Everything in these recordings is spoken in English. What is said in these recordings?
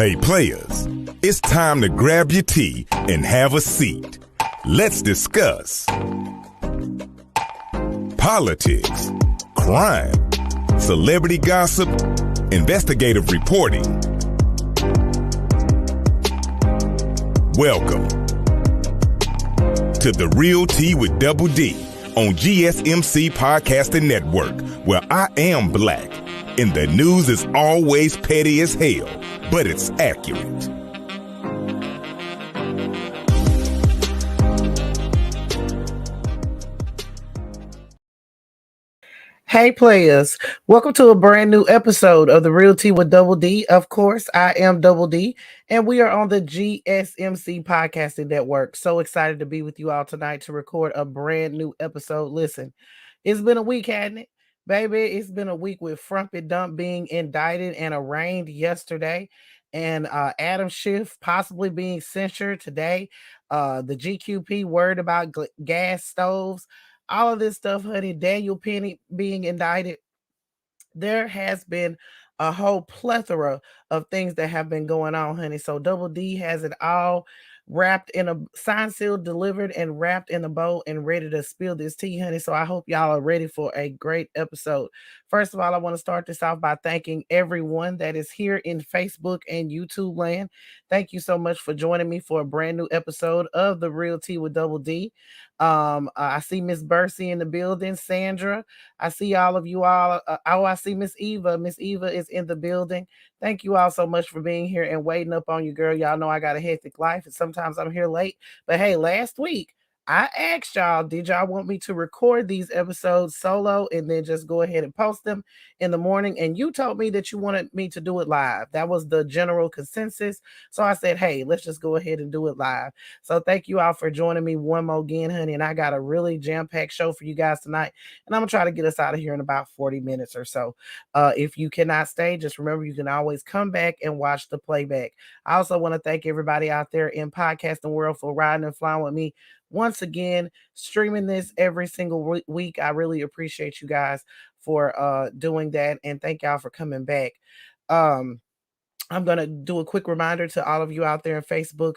Hey players, it's time to grab your tea and have a seat. Let's discuss politics, crime, celebrity gossip, investigative reporting. Welcome to The Real Tea with Double D on GSMC Podcasting Network, where I am black and the news is always petty as hell, but it's accurate. Hey players, welcome to a brand new episode of The Real Tea with Double D. Of course, I am Double D, and we are on the GSMC Podcasting Network. So excited to be with you all tonight to record a brand new episode. Listen, it's been a week, hasn't it? Baby, it's been a week with Frumpy Dump being indicted and arraigned yesterday, and Adam Schiff possibly being censured today. The GQP worried about gas stoves. All of this stuff, honey. Daniel Penny being indicted. There has been a whole plethora of things that have been going on, honey. So Double D has it all wrapped in a signed, sealed, delivered, and wrapped in a bow and ready to spill this tea, honey. So I hope y'all are ready for a great episode. First of all, I want to start this off by thanking everyone that is here in Facebook and YouTube land. Thank you so much for joining me for a brand new episode of The Real Tea with Double D. I see Miss Bercy in the building, Sandra. I see all of you all. I see Miss Eva. Miss Eva is in the building. Thank you all so much for being here and waiting up on you, girl. Y'all know I got a hectic life, and sometimes I'm here late. But hey, last week I asked y'all, did y'all want me to record these episodes solo and then just go ahead and post them in the morning? And you told me that you wanted me to do it live. That was the general consensus. So I said, hey, let's just go ahead and do it live. So thank you all for joining me one more again, honey. And I got a really jam-packed show for you guys tonight. And I'm going to try to get us out of here in about 40 minutes or so. If you cannot stay, just remember you can always come back and watch the playback. I also want to thank everybody out there in podcasting world for riding and flying with me. Once again, streaming this every single week. I really appreciate you guys for doing that. And thank y'all for coming back. I'm going to do a quick reminder to all of you out there in Facebook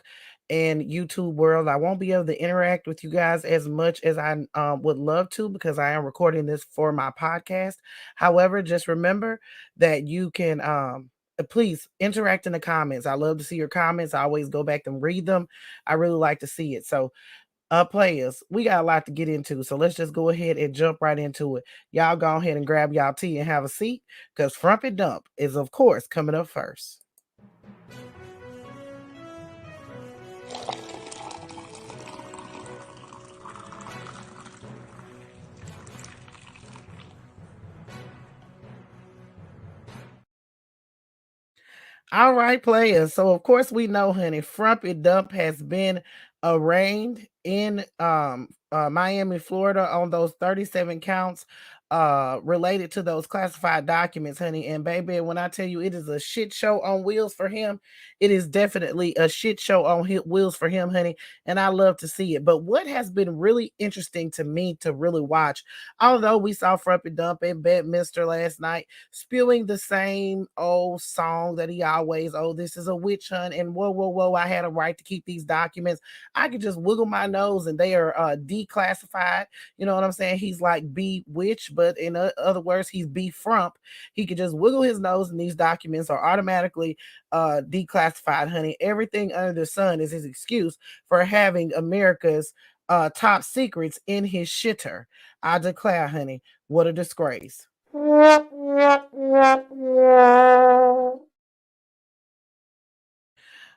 and YouTube world. I won't be able to interact with you guys as much as I would love to because I am recording this for my podcast. However, just remember that you can please interact in the comments. I love to see your comments. I always go back and read them. I really like to see it. So players, we got a lot to get into, so let's just go ahead and jump right into it. Y'all go ahead and grab y'all tea and have a seat because Frumpy Dump is, of course, coming up first. All right, players. So of course we know, honey, Frumpy Dump has been arraigned in Miami, Florida on those 37 counts related to those classified documents, honey. And baby, when I tell you it is a shit show on wheels for him, it is definitely a shit show on wheels for him, honey. And I love to see it. But what has been really interesting to me to really watch, although we saw Frumpy Dump and Bedminster last night spewing the same old song that he always, oh, this is a witch hunt, and whoa, I had a right to keep these documents. I could just wiggle my nose and they are declassified. You know what I'm saying? He's like B witch, but in other words, he's B Frump. He could just wiggle his nose and these documents are automatically declassified, honey. Everything under the sun is his excuse for having America's top secrets in his shitter. I declare, honey, what a disgrace.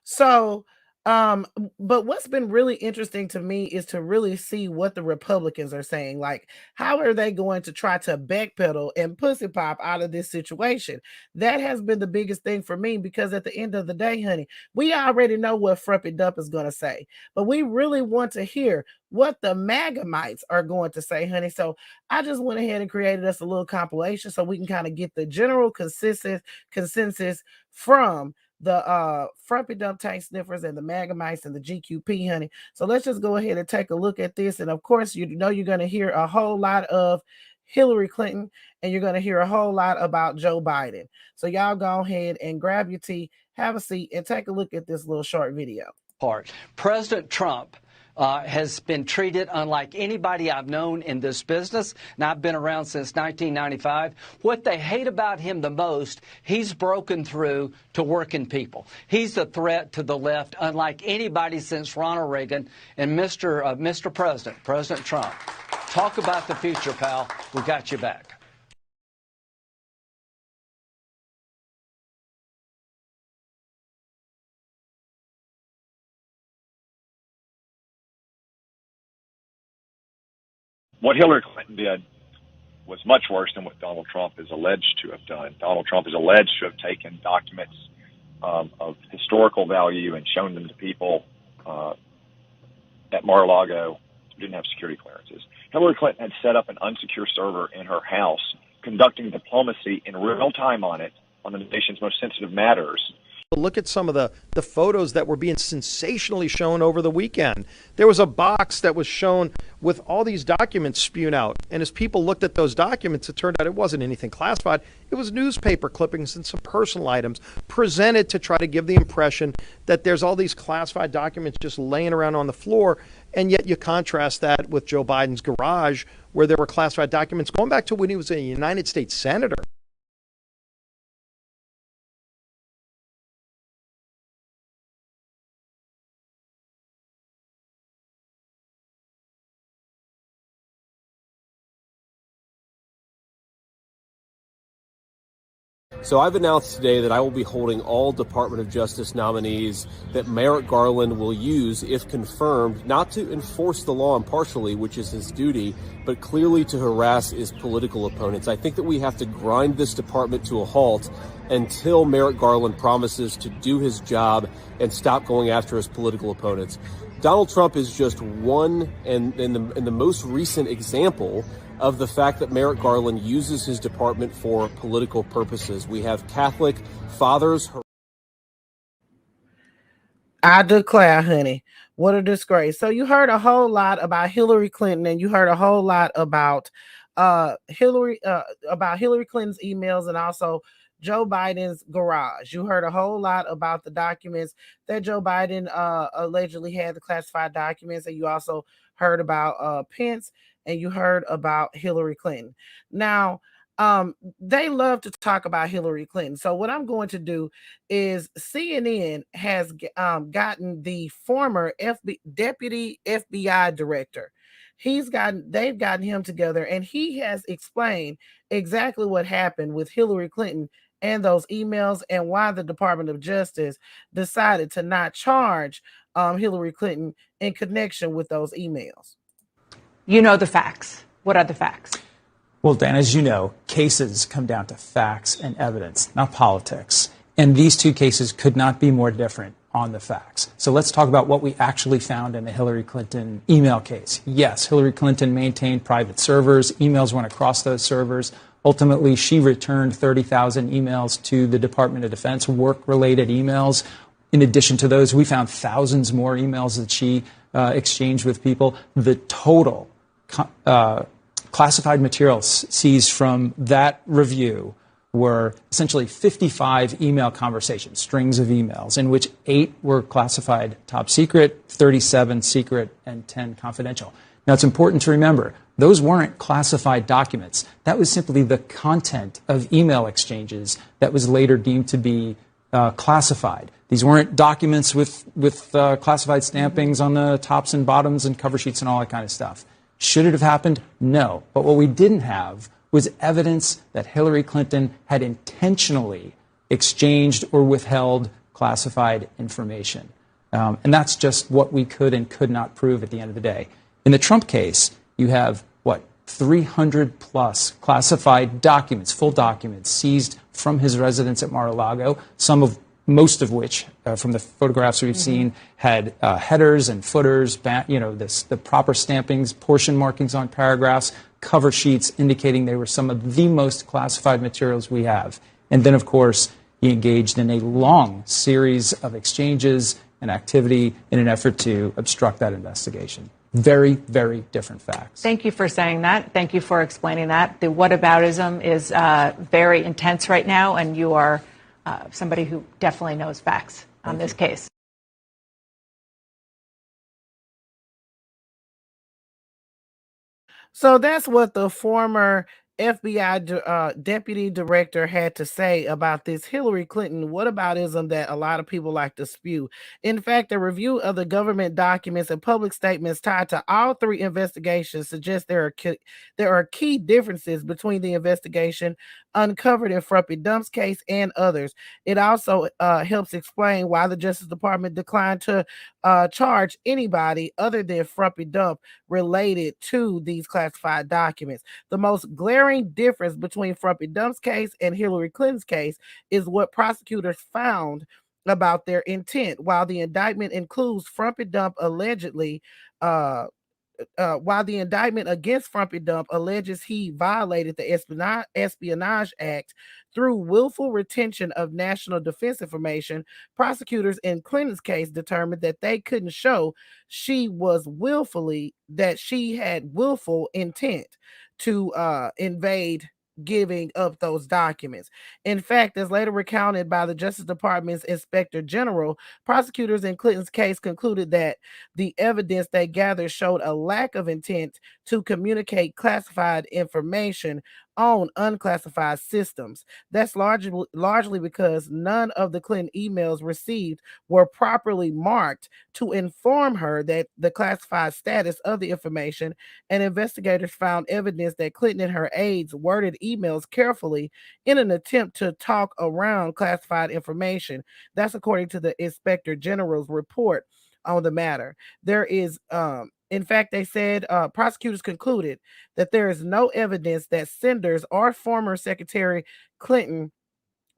So, but what's been really interesting to me is to really see what the Republicans are saying. Like, how are they going to try to backpedal and pussy pop out of this situation? That has been the biggest thing for me because at the end of the day, honey, we already know what Frumpy Dump is going to say, but we really want to hear what the MAGA-mites are going to say, honey. So I just went ahead and created us a little compilation so we can kind of get the general consensus from the Frumpy Dump tank sniffers and the MAGA-mites and the GQP, honey. So let's just go ahead and take a look at this. And of course, you know you're going to hear a whole lot of Hillary Clinton, and you're going to hear a whole lot about Joe Biden. So y'all go ahead and grab your tea, have a seat, and take a look at this little short video. President Trump has been treated unlike anybody I've known in this business, and I've been around since 1995. What they hate about him the most, he's broken through to working people. He's a threat to the left unlike anybody since Ronald Reagan. And Mr. President, President Trump, talk about the future, pal. We got you back. What Hillary Clinton did was much worse than what Donald Trump is alleged to have done. Donald Trump is alleged to have taken documents of historical value and shown them to people at Mar-a-Lago who didn't have security clearances. Hillary Clinton had set up an unsecure server in her house, conducting diplomacy in real time on it on the nation's most sensitive matters. Look at some of the photos that were being sensationally shown over the weekend. There was a box that was shown with all these documents spewed out. And as people looked at those documents, it turned out it wasn't anything classified. It was newspaper clippings and some personal items presented to try to give the impression that there's all these classified documents just laying around on the floor. And yet you contrast that with Joe Biden's garage, where there were classified documents going back to when he was a United States senator. So I've announced today that I will be holding all Department of Justice nominees that Merrick Garland will use, if confirmed, not to enforce the law impartially, which is his duty, but clearly to harass his political opponents. I think that we have to grind this department to a halt until Merrick Garland promises to do his job and stop going after his political opponents. Donald Trump is just one and the most recent example of the fact that Merrick Garland uses his department for political purposes. We have Catholic fathers. I declare, honey, what a disgrace. So you heard a whole lot about Hillary Clinton, and you heard a whole lot about Hillary Clinton's emails and also Joe Biden's garage. You heard a whole lot about the documents that Joe Biden allegedly had, the classified documents, and you also heard about Pence, and you heard about Hillary Clinton. Now, they love to talk about Hillary Clinton. So what I'm going to do is CNN has gotten the former deputy FBI director. They've gotten him together, and he has explained exactly what happened with Hillary Clinton and those emails, and why the Department of Justice decided to not charge Hillary Clinton in connection with those emails. You know the facts. What are the facts? Well, Dan, as you know, cases come down to facts and evidence, not politics. And these two cases could not be more different on the facts. So let's talk about what we actually found in the Hillary Clinton email case. Yes, Hillary Clinton maintained private servers. Emails went across those servers. Ultimately, she returned 30,000 emails to the Department of Defense, work-related emails. In addition to those, we found thousands more emails that she exchanged with people. The total classified materials seized from that review were essentially 55 email conversations, strings of emails, in which 8 were classified top secret, 37 secret, and 10 confidential. Now, it's important to remember, those weren't classified documents. That was simply the content of email exchanges that was later deemed to be classified. These weren't documents with classified stampings on the tops and bottoms and cover sheets and all that kind of stuff. Should it have happened? No. But what we didn't have was evidence that Hillary Clinton had intentionally exchanged or withheld classified information. And that's just what we could and could not prove at the end of the day. In the Trump case, you have, 300 plus classified documents, full documents, seized from his residence at Mar-a-Lago, most of which, from the photographs we've seen, had headers and footers, the proper stampings, portion markings on paragraphs, cover sheets indicating they were some of the most classified materials we have. And then, of course, he engaged in a long series of exchanges and activity in an effort to obstruct that investigation. Very, very different facts. Thank you for saying that. Thank you for explaining that. The whataboutism is very intense right now, and you are somebody who definitely knows facts on this case. So that's what the former FBI deputy director had to say about this Hillary Clinton whataboutism that a lot of people like to spew. In fact, a review of the government documents and public statements tied to all three investigations suggests there are key differences between the investigation uncovered in Frumpy Dump's case and others. It also helps explain why the Justice Department declined to charge anybody other than Frumpy Dump related to these classified documents. The most glaring difference between Frumpy Dump's case and Hillary Clinton's case is what prosecutors found about their intent. While the indictment includes Frumpy Dump allegedly while the indictment against Frumpy Dump alleges he violated the Espionage Act through willful retention of national defense information, prosecutors in Clinton's case determined that they couldn't show she had willful intent to invade giving up those documents. In fact, as later recounted by the Justice Department's Inspector General, prosecutors in Clinton's case concluded that the evidence they gathered showed a lack of intent to communicate classified information on unclassified systems. That's largely because none of the Clinton emails received were properly marked to inform her that the classified status of the information, and investigators found evidence that Clinton and her aides worded emails carefully in an attempt to talk around classified information. That's according to the Inspector General's report on the matter. There is in fact, they said prosecutors concluded that there is no evidence that senders or former Secretary Clinton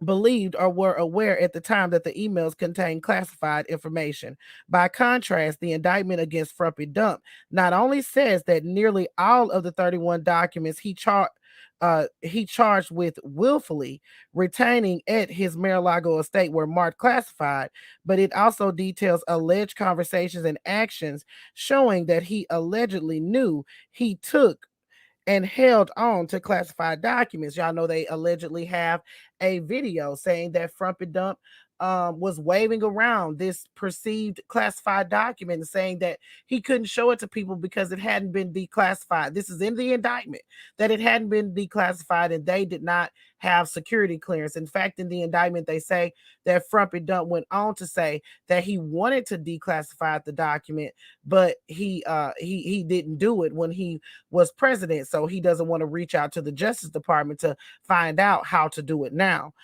believed or were aware at the time that the emails contained classified information. By contrast, the indictment against Frumpy Dump not only says that nearly all of the 31 documents he charged with willfully retaining at his Mar-a-Lago estate were marked classified, but it also details alleged conversations and actions showing that he allegedly knew he took and held on to classified documents. Y'all know they allegedly have a video saying that Frumpy Dump was waving around this perceived classified document and saying that he couldn't show it to people because it hadn't been declassified. This is in the indictment, that it hadn't been declassified and they did not have security clearance. In fact, in the indictment, they say that Frumpy Dump went on to say that he wanted to declassify the document, but he didn't do it when he was president. So he doesn't want to reach out to the Justice Department to find out how to do it now.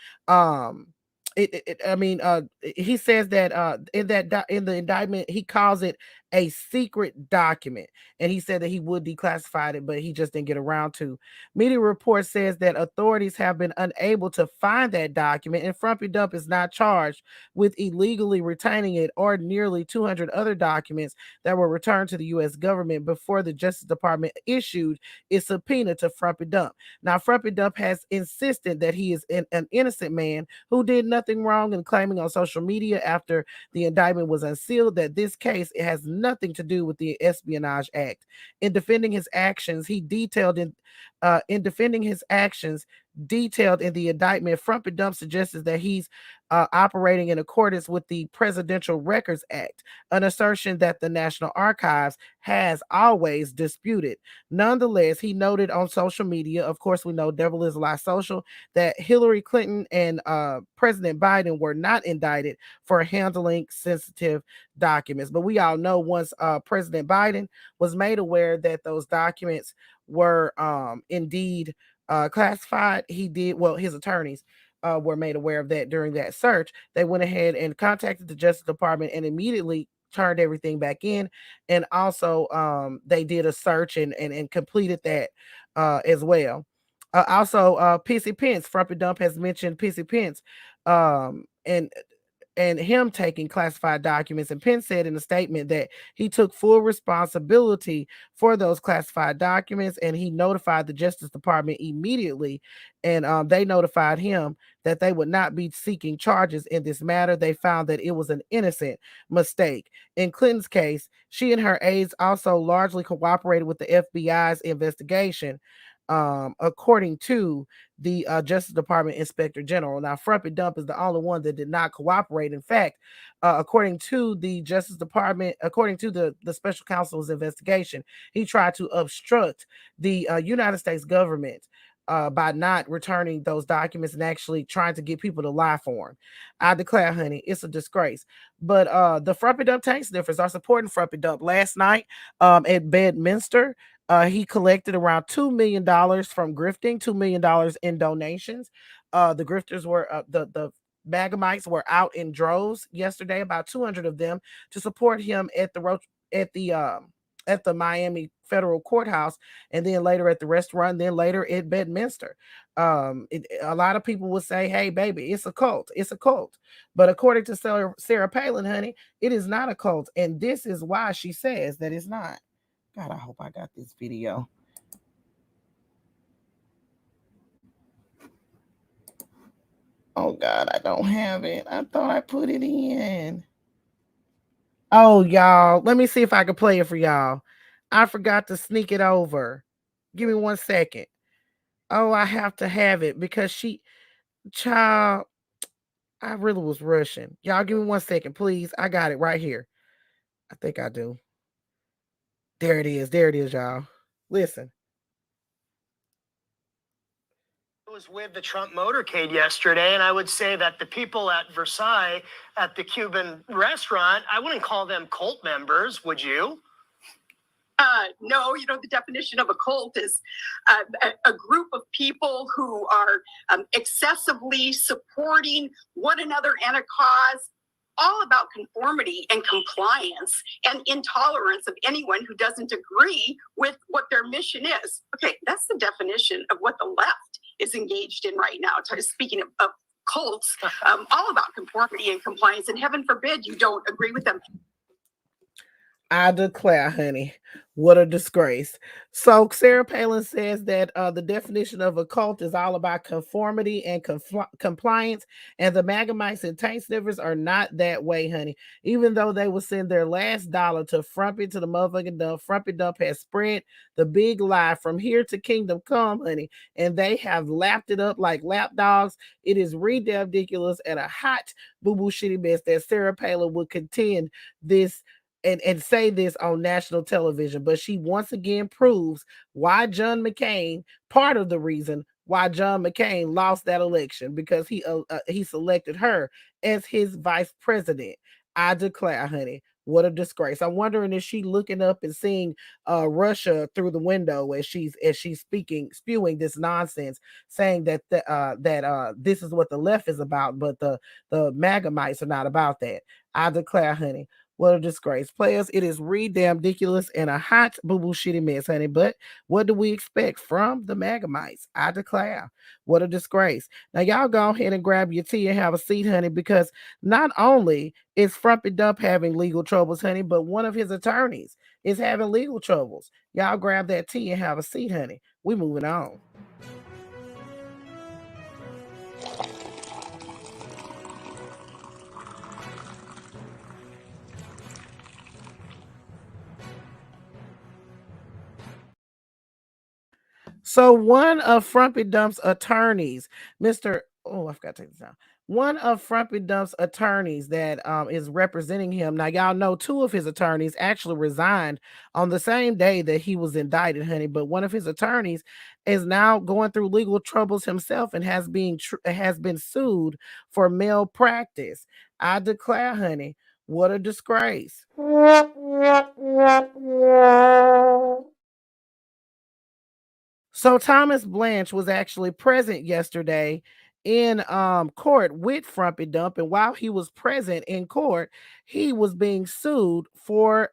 He says that in the indictment, he calls it a secret document, and he said that he would declassify it, but he just didn't get around to. Media report says that authorities have been unable to find that document, and Frumpy Dump is not charged with illegally retaining it or nearly 200 other documents that were returned to the U.S. government before the Justice Department issued its subpoena to Frumpy Dump. Now, Frumpy Dump has insisted that he is an innocent man who did nothing wrong, and claiming on social media after the indictment was unsealed that this case has nothing to do with the Espionage Act. In defending his actions, detailed in the indictment, Frumpy Dump suggests that he's operating in accordance with the Presidential Records Act, an assertion that the National Archives has always disputed. Nonetheless, he noted on social media, of course, we know Devil is a Lie Social, that Hillary Clinton and President Biden were not indicted for handling sensitive documents. But we all know once President Biden was made aware that those documents were indeed classified, his attorneys were made aware of that during that search. They went ahead and contacted the Justice Department and immediately turned everything back in. And also they did a search and completed that as well. Also, Pissy Pence, Frumpy Dump has mentioned Pissy Pence. And and him taking classified documents. And Penn said in a statement that he took full responsibility for those classified documents, and he notified the Justice Department immediately, and they notified him that they would not be seeking charges in this matter. They found that it was an innocent mistake. In Clinton's case, she and her aides also largely cooperated with the FBI's investigation, according to the Justice Department Inspector General. Now, Frumpy Dump is the only one that did not cooperate. In fact, according to the Justice Department, according to the Special Counsel's investigation, he tried to obstruct the United States government by not returning those documents and actually trying to get people to lie for him. I declare, honey, it's a disgrace. But the Frumpy Dump tank sniffers are supporting Frumpy Dump. Last night at Bedminster, he collected around $2 million from grifting, $2 million in donations. The grifters were the Magamites were out in droves yesterday, about 200 of them, to support him at the Miami federal courthouse, and then later at the restaurant, then later at Bedminster. A lot of people will say, hey, baby, it's a cult. It's a cult. But according to Sarah Palin, honey, it is not a cult. And this is why she says that it's not. God, I hope I got this video. Oh, God, I don't have it. I thought I put it in. Oh, y'all, let me see if I can play it for y'all. I forgot to sneak it over. Give me 1 second. Oh, I have to have it because child, I really was rushing. Y'all give me 1 second, please. I got it right here. I think I do. There it is. There it is, y'all. Listen. I was with the Trump motorcade yesterday, and I would say that the people at Versailles at the Cuban restaurant, I wouldn't call them cult members, would you? No, the definition of a cult is a group of people who are excessively supporting one another and a cause, all about conformity and compliance and intolerance of anyone who doesn't agree with what their mission is. Okay, that's the definition of what the left is engaged in right now. Speaking of cults, all about conformity and compliance, and heaven forbid you don't agree with them. I declare, honey, what a disgrace. So Sarah Palin says that the definition of a cult is all about conformity and compliance, and the Magamites and tank sniffers are not that way, honey. Even though they will send their last dollar to Frumpy, to the motherfucking dump, Frumpy Dump has spread the big lie from here to kingdom come, honey, and they have lapped it up like lap dogs. It is ridiculous and a hot boo-boo shitty mess that Sarah Palin would contend this and say this on national television, but she once again proves why John McCain, part of the reason why John McCain lost that election, because he selected her as his vice president. I declare, honey, what a disgrace. I'm wondering, is she looking up and seeing Russia through the window as she's spewing this nonsense, saying that this is what the left is about, but the Magamites are not about that. I declare, honey, what a disgrace. Players, it is ridiculous and a hot boo-boo shitty mess, honey. But what do we expect from the Magamites? I declare, what a disgrace. Now, y'all go ahead and grab your tea and have a seat, honey, because not only is Frumpy Dump having legal troubles, honey, but one of his attorneys is having legal troubles. Y'all grab that tea and have a seat, honey. We moving on. So one of Frumpy Dump's attorneys, I forgot to take this down. One of Frumpy Dump's attorneys that is representing him. Now, y'all know two of his attorneys actually resigned on the same day that he was indicted, honey. But one of his attorneys is now going through legal troubles himself and has been sued for malpractice. I declare, honey, what a disgrace. So Thomas Blanche was actually present yesterday in court with Frumpy Dump, and while he was present in court, he was being sued for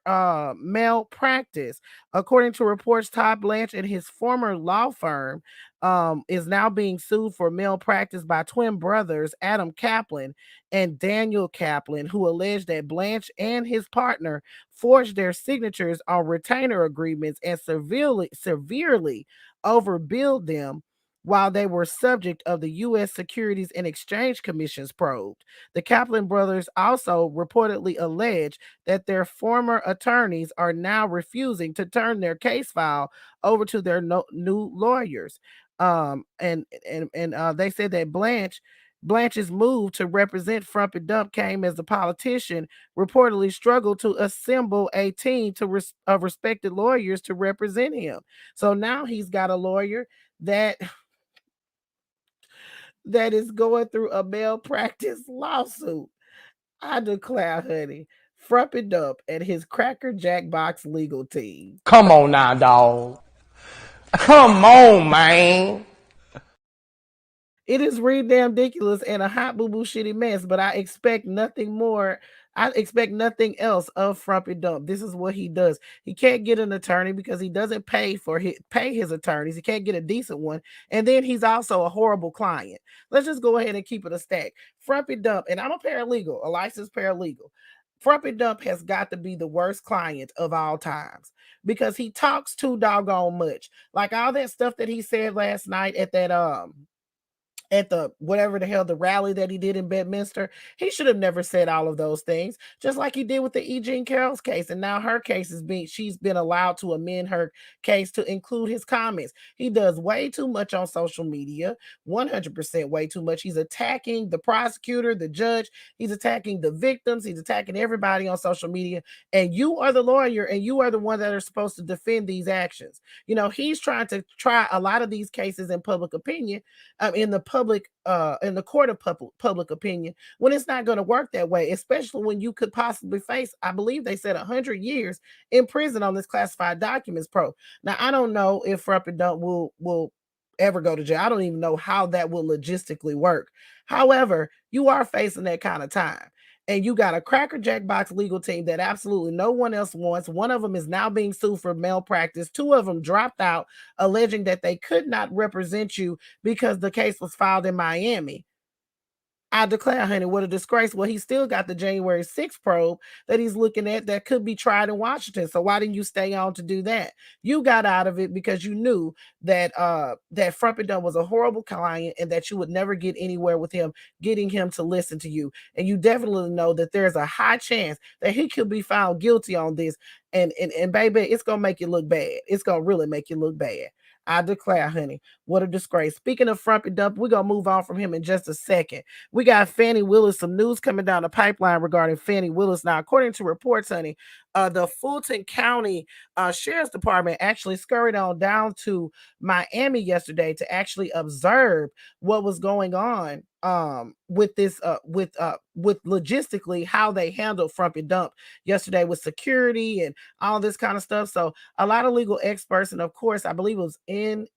malpractice. According to reports, Todd Blanche and his former law firm is now being sued for malpractice by twin brothers Adam Kaplan and Daniel Kaplan, who alleged that Blanche and his partner forged their signatures on retainer agreements and severely overbilled them while they were subject of the U.S. Securities and Exchange Commission's probe. The Kaplan brothers also reportedly allege that their former attorneys are now refusing to turn their case file over to their new lawyers. And they said that Blanche's move to represent Frumpy Dump came as the politician reportedly struggled to assemble a team of respected lawyers to represent him. So now he's got a lawyer that is going through a malpractice lawsuit. I declare, honey, Frumpy Dump and his Cracker Jack Box legal team. Come on now, dog. Come on, man. It is ridiculous and a hot boo-boo shitty mess, but I expect nothing more. I expect nothing else of Frumpy Dump. This is what he does. He can't get an attorney because he doesn't pay his attorneys. He can't get a decent one. And then he's also a horrible client. Let's just go ahead and keep it a stack. Frumpy Dump, and I'm a paralegal, a licensed paralegal. Frumpy Dump has got to be the worst client of all times because he talks too doggone much. Like all that stuff that he said last night at the whatever the hell the rally that he did in Bedminster, he should have never said all of those things, just like he did with the E. Jean Carroll's case. And now her case she's been allowed to amend her case to include his comments. He does way too much on social media, 100% way too much. He's attacking the prosecutor, the judge, he's attacking the victims, he's attacking everybody on social media. And you are the lawyer and you are the one that are supposed to defend these actions. You know, he's trying to try a lot of these cases in public opinion, in the court of public opinion, when it's not going to work that way, especially when you could possibly face, I believe they said 100 years in prison on this classified documents probe. Now, I don't know if Frumpy Dump will ever go to jail. I don't even know how that will logistically work. However, you are facing that kind of time. And you got a Cracker Jack Box legal team that absolutely no one else wants. One of them is now being sued for malpractice. Two of them dropped out, alleging that they could not represent you because the case was filed in Miami. I declare, honey, what a disgrace. Well, he still got the January 6th probe that he's looking at that could be tried in Washington. So why didn't you stay on to do that? You got out of it because you knew that that Frumpy Dump was a horrible client and that you would never get anywhere with him, getting him to listen to you. And you definitely know that there's a high chance that he could be found guilty on this. And baby, it's going to make you look bad. It's going to really make you look bad. I declare, honey, what a disgrace. Speaking of Frumpy Dump, we're going to move on from him in just a second. We got Fani Willis, some news coming down the pipeline regarding Fani Willis. Now, according to reports, honey, the Fulton County Sheriff's Department actually scurried on down to Miami yesterday to actually observe what was going on with this with logistically how they handled Frumpy Dump yesterday with security and all this kind of stuff. So a lot of legal experts, and of course, I believe it was in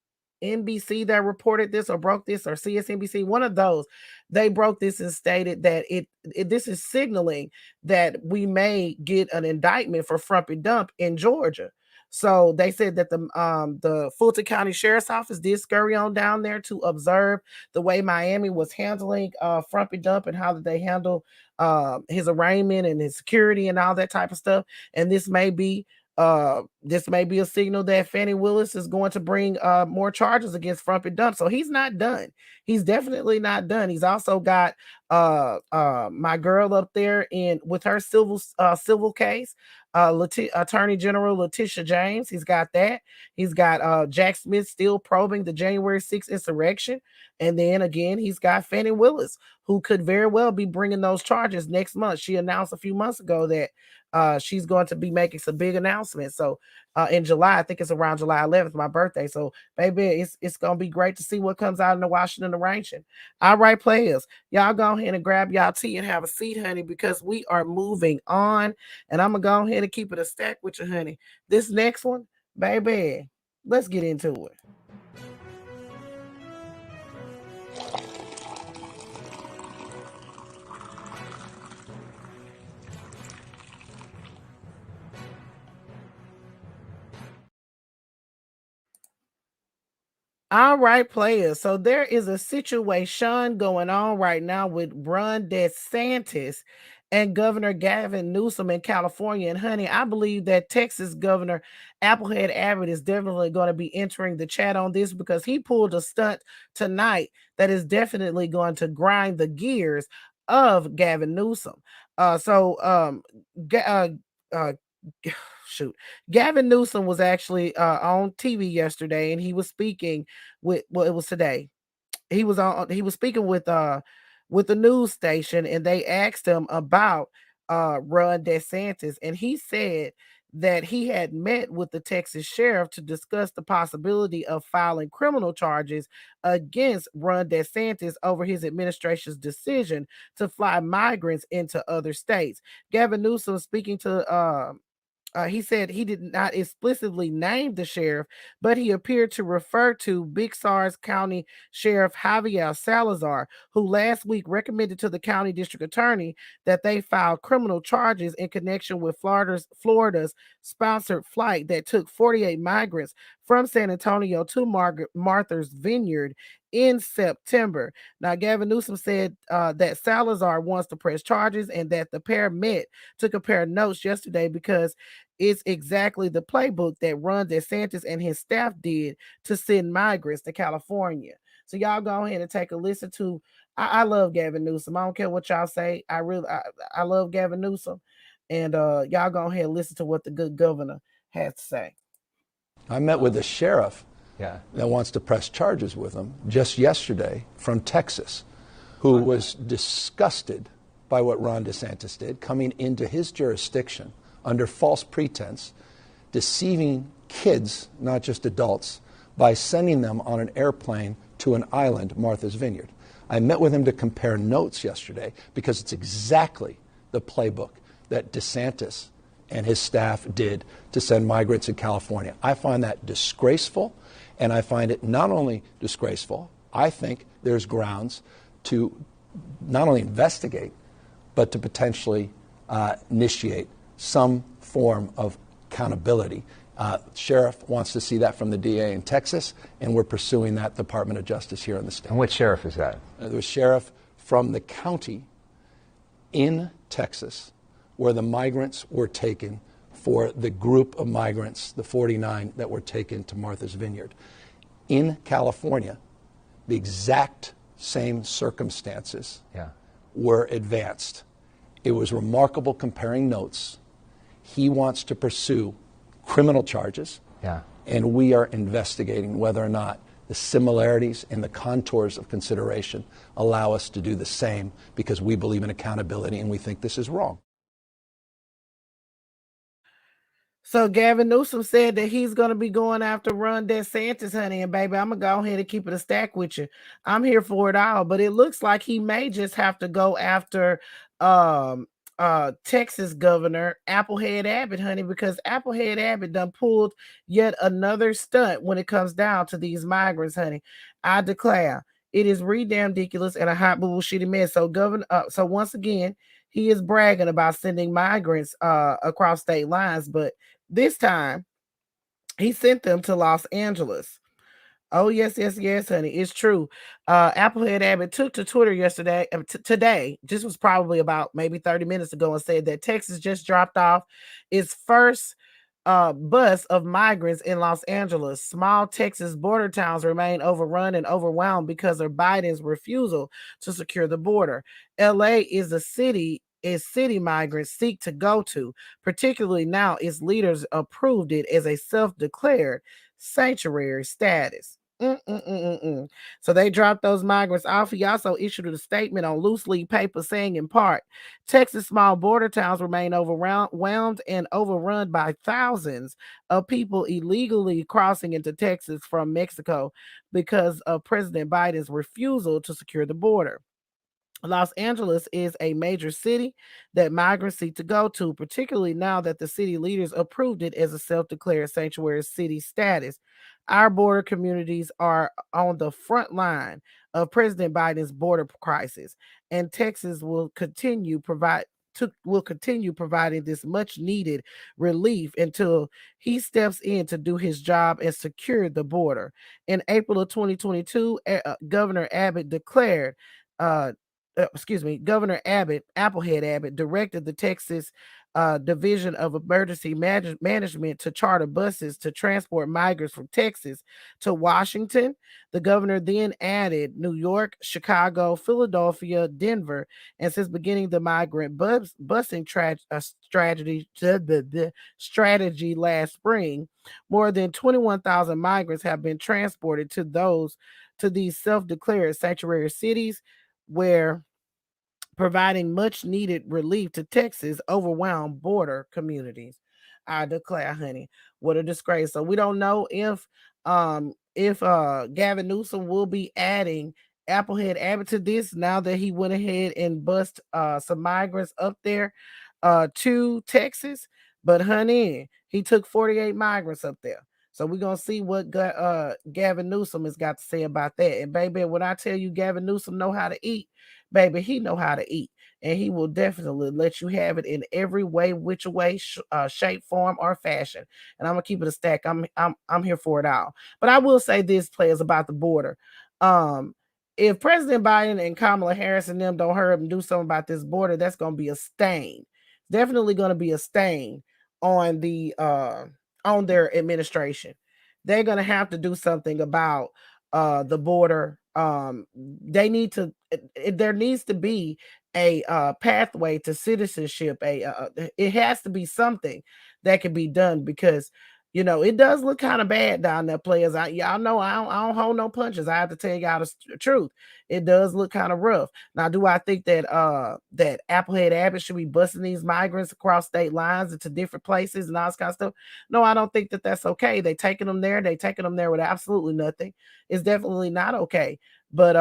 NBC that reported this or broke this, or CSNBC, one of those, they broke this and stated that this is signaling that we may get an indictment for Frumpy Dump in Georgia. So they said that the Fulton County Sheriff's Office did scurry on down there to observe the way Miami was handling Frumpy Dump and how did they handle his arraignment and his security and all that type of stuff. And this may be a signal that Fani Willis is going to bring more charges against Frumpy Dump. So he's not done. He's definitely not done. He's also got my girl up there with her civil case, Attorney General Letitia James. He's got that. He's got Jack Smith still probing the January 6th insurrection. And then again, he's got Fani Willis, who could very well be bringing those charges next month. She announced a few months ago that she's going to be making some big announcements. So in July, I think it's around July 11th, my birthday. So baby, it's going to be great to see what comes out in the Washington arraignment. All right, players, y'all go ahead and grab y'all tea and have a seat, honey, because we are moving on. And I'm going to go ahead and keep it a stack with you, honey. This next one, baby, let's get into it. All right, players. So there is a situation going on right now with Ron DeSantis and Governor Gavin Newsom in California. And honey, I believe that Texas Governor Applehead Abbott is definitely going to be entering the chat on this because he pulled a stunt tonight that is definitely going to grind the gears of Gavin Newsom. Shoot, Gavin Newsom was actually on TV yesterday, and he was speaking with, well, it was today. He was speaking with the news station, and they asked him about Ron DeSantis, and he said that he had met with the Texas sheriff to discuss the possibility of filing criminal charges against Ron DeSantis over his administration's decision to fly migrants into other states. Gavin Newsom speaking to he said he did not explicitly name the sheriff, but he appeared to refer to Bixars County Sheriff Javier Salazar, who last week recommended to the county district attorney that they file criminal charges in connection with Florida's sponsored flight that took 48 migrants from San Antonio to Martha's Vineyard in September. Now, Gavin Newsom said that Salazar wants to press charges and that the pair met to compare notes yesterday because it's exactly the playbook that Ron DeSantis and his staff did to send migrants to California. So y'all go ahead and take a listen to. I love Gavin Newsom. I don't care what y'all say. I love Gavin Newsom, and y'all go ahead and listen to what the good governor has to say. I met with the sheriff that wants to press charges with him just yesterday from Texas, who was disgusted by what Ron DeSantis did, coming into his jurisdiction under false pretense, deceiving kids, not just adults, by sending them on an airplane to an island, Martha's Vineyard. I met with him to compare notes yesterday because it's exactly the playbook that DeSantis and his staff did to send migrants in California. I find that disgraceful, and I find it not only disgraceful, I think there's grounds to not only investigate, but to potentially initiate some form of accountability. Sheriff wants to see that from the DA in Texas, and we're pursuing that Department of Justice here in the state. And what sheriff is that? The sheriff from the county in Texas where the migrants were taken for the group of migrants, the 49 that were taken to Martha's Vineyard. In California, the exact same circumstances were advanced. It was remarkable comparing notes. He wants to pursue criminal charges, and we are investigating whether or not the similarities and the contours of consideration allow us to do the same because we believe in accountability and we think this is wrong. So Gavin Newsom said that he's going to be going after Ron DeSantis, honey, and baby, I'm going to go ahead and keep it a stack with you. I'm here for it all, but it looks like he may just have to go after Texas Governor Applehead Abbott, honey, because Applehead Abbott done pulled yet another stunt when it comes down to these migrants, honey. I declare it is ridiculous and a hot bullshitty mess. So so once again, he is bragging about sending migrants across state lines, but this time he sent them to Los Angeles. Oh, yes, honey. It's true. Applehead Abbott took to Twitter yesterday, today, just was probably about maybe 30 minutes ago, and said that Texas just dropped off its first bus of migrants in Los Angeles. Small Texas border towns remain overrun and overwhelmed because of Biden's refusal to secure the border. LA is a city migrants seek to go to, particularly now its leaders approved it as a self-declared sanctuary status. So they dropped those migrants off. He also issued a statement on loose leaf paper saying, in part, Texas small border towns remain overwhelmed and overrun by thousands of people illegally crossing into Texas from Mexico because of President Biden's refusal to secure the border. Los Angeles is a major city that migrants seek to go to, particularly now that the city leaders approved it as a self-declared sanctuary city status. Our border communities are on the front line of President Biden's border crisis, and Texas will continue will continue providing this much needed relief until he steps in to do his job and secure the border. In April of 2022, Governor Abbott declared, Governor Abbott, Applehead Abbott, directed the Texas Division of Emergency Management to charter buses to transport migrants from Texas to Washington. The governor then added New York, Chicago, Philadelphia, Denver, and since beginning the migrant busing strategy last spring, more than 21,000 migrants have been transported to these self-declared sanctuary cities, where providing much needed relief to Texas overwhelmed border communities. I declare, honey, what a disgrace. So we don't know if Gavin Newsom will be adding Applehead Abbott to this now that he went ahead and bust some migrants up there to Texas. But honey, he took 48 migrants up there. So we're going to see what Gavin Newsom has got to say about that. And baby, when I tell you Gavin Newsom know how to eat, baby, he know how to eat. And he will definitely let you have it in every way, which way, shape, form, or fashion. And I'm going to keep it a stack. I'm here for it all. But I will say this, players, about the border. If President Biden and Kamala Harris and them don't hurry up and do something about this border, that's going to be a stain. Definitely going to be a stain on their administration. They're going to have to do something about the border. There needs to be a pathway to citizenship. It has to be something that can be done, because it does look kind of bad down there, players. Y'all know I don't hold no punches. I have to tell y'all the truth. It does look kind of rough. Now, do I think that that Applehead Abbott should be busting these migrants across state lines into different places and all this kind of stuff? No, I don't think that that's okay. They taking them there. They taking them there with absolutely nothing. It's definitely not okay. But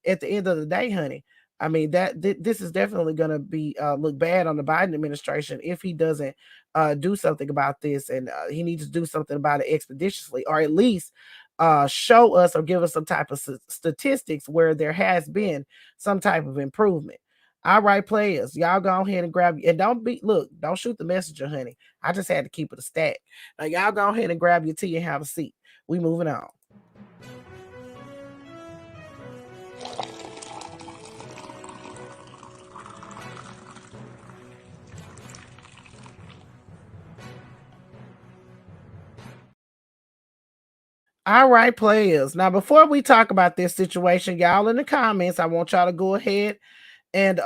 at the end of the day, honey, I mean this is definitely going to be look bad on the Biden administration if he doesn't do something about this, and he needs to do something about it expeditiously, or at least show us or give us some type of statistics where there has been some type of improvement. All right, players, y'all go ahead and grab, and don't shoot the messenger, honey. I just had to keep it a stack. Now y'all go ahead and grab your tea and have a seat. We moving on. All right, players. Now, before we talk about this situation, y'all in the comments, I want y'all to go ahead and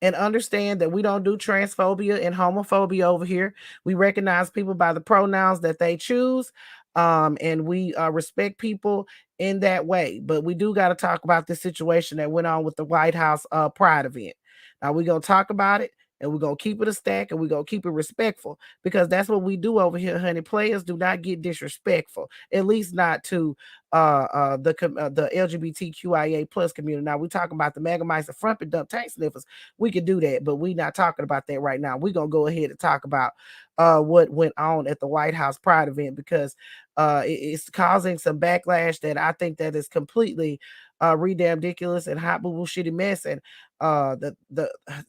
understand that we don't do transphobia and homophobia over here. We recognize people by the pronouns that they choose, and we respect people in that way. But we do got to talk about this situation that went on with the White House Pride event. Now, we're going to talk about it, and we're going to keep it a stack, and we're going to keep it respectful, because that's what we do over here, honey. Players do not get disrespectful, at least not to the LGBTQIA plus community. Now, we're talking about the mega mice and front and dump tank sniffers. We could do that, but we're not talking about that right now. We're going to go ahead and talk about what went on at the White House Pride event, because it's causing some backlash that I think that is completely ridiculous and hot boo boo shitty mess, and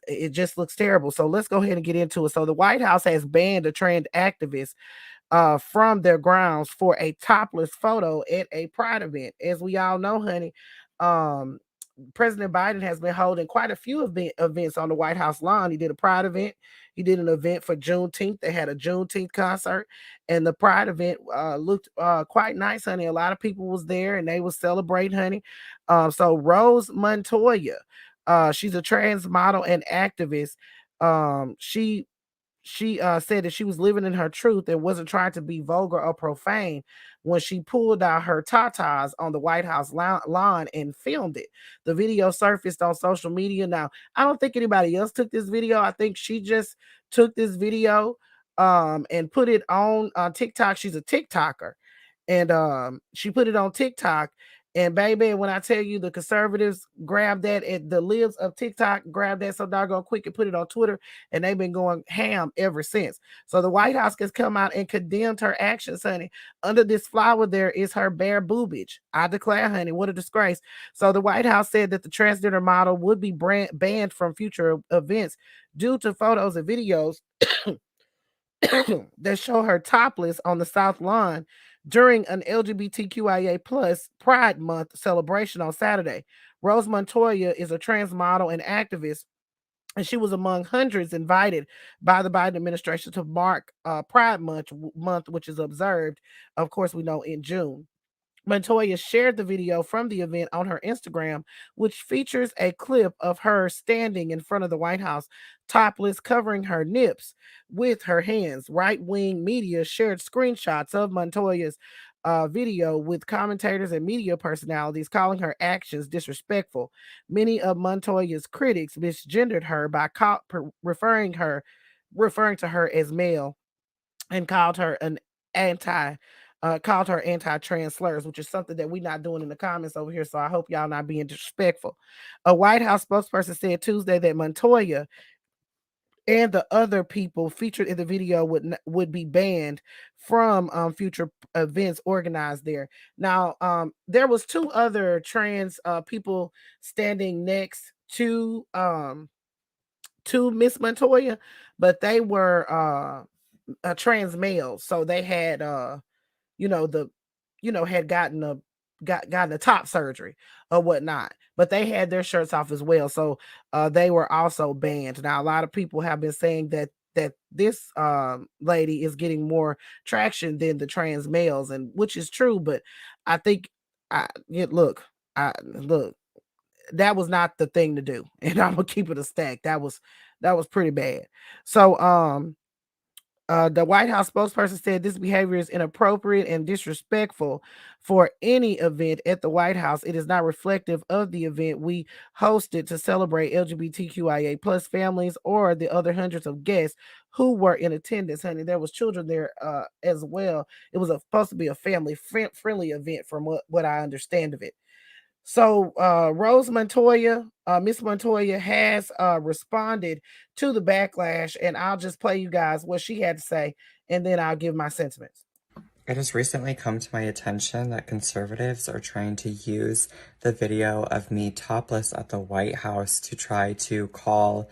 it just looks terrible. So let's go ahead and get into it. So the White House has banned a trans activist from their grounds for a topless photo at a Pride event. As we all know, honey, President Biden has been holding quite a few events on the White House lawn. He did a Pride event. He did an event for Juneteenth. They had a Juneteenth concert, and the Pride event looked quite nice, honey. A lot of people was there, and they was celebrating, honey. So Rose Montoya, she's a trans model and activist. She said that she was living in her truth and wasn't trying to be vulgar or profane when she pulled out her tatas on the White House lawn and filmed it. The video surfaced on social media. Now, I don't think anybody else took this video. I think she just took this video and put it on TikTok. She's a TikToker, and she put it on TikTok, And baby, when I tell you the conservatives grabbed that, at the libs of TikTok grabbed that so doggone quick and put it on Twitter, and they've been going ham ever since. So the White House has come out and condemned her actions, honey. Under this flower there is her bare boobage. I declare, honey, what a disgrace. So the White House said that the transgender model would be banned from future events due to photos and videos that show her topless on the South Lawn during an LGBTQIA plus Pride Month celebration on Saturday. Rose Montoya is a trans model and activist, and she was among hundreds invited by the Biden administration to mark Pride Month, which is observed, of course, we know, in June. Montoya shared the video from the event on her Instagram, which features a clip of her standing in front of the White House, topless, covering her nips with her hands. Right-wing media shared screenshots of Montoya's video with commentators and media personalities calling her actions disrespectful. Many of Montoya's critics misgendered her by referring to her as male, and called her anti-trans slurs, which is something that we're not doing in the comments over here. So I hope y'all not being disrespectful. A White House spokesperson said Tuesday that Montoya and the other people featured in the video would be banned from future events organized there. Now, there was two other trans people standing next to Miss Montoya, but they were trans males, so they had had gotten a top surgery or whatnot, but they had their shirts off as well, so they were also banned. Now, a lot of people have been saying that this lady is getting more traction than the trans males, and which is true, but I think look, that was not the thing to do, and I'm gonna keep it a stack. That was pretty bad. So the White House spokesperson said this behavior is inappropriate and disrespectful for any event at the White House. It is not reflective of the event we hosted to celebrate LGBTQIA plus families or the other hundreds of guests who were in attendance. Honey, there was children there as well. It was supposed to be a family friendly event from what I understand of it. So Rose Montoya, Miss Montoya has responded to the backlash, and I'll just play you guys what she had to say, and then I'll give my sentiments. It has recently come to my attention that conservatives are trying to use the video of me topless at the White House to try to call